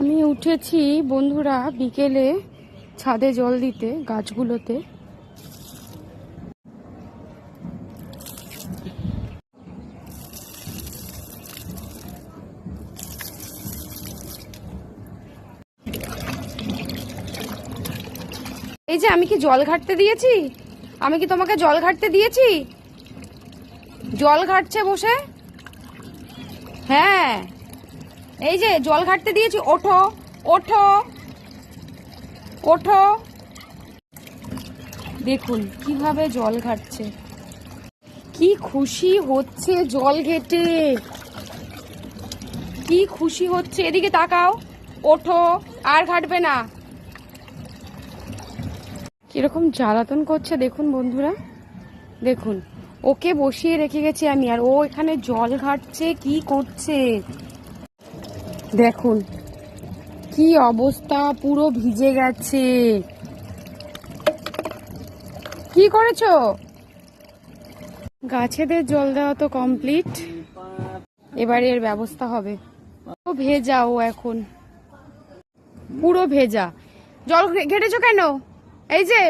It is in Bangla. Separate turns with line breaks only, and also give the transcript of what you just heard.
আমি উঠেছি বন্ধুরা বিকেলে ছাদে জল দিতে গাছগুলোতে। এই যে আমি কি জল ঘাটতে দিয়েছি? আমি কি তোমাকে জল ঘাটতে দিয়েছি? জল ঘাটছে বসে। হ্যাঁ, এই যে জল ঘাটতে দিয়েছি। ওঠো ওঠো ওঠো। দেখুন কিভাবে জল ঘাটছে, কি খুশি হচ্ছে জল ঘেটে, কি খুশি হচ্ছে। এদিকে তাকাও, ওঠো, আর ঘাটবে না। কিরকম জ্বালাতন করছে দেখুন বন্ধুরা, দেখুন ওকে বসিয়ে রেখে গেছি আমি, আর ও এখানে জল ঘাটছে, কি করছে দেখুন, কি অবস্থা, পুরো ভিজে গেছে। কি করেছো? গাছেদের জল দেওয়া তো কমপ্লিট, এবারে এর ব্যবস্থা হবে। ও ভেজা, ও এখন পুরো ভেজা। জল ঘেটেছো কেন? এই যে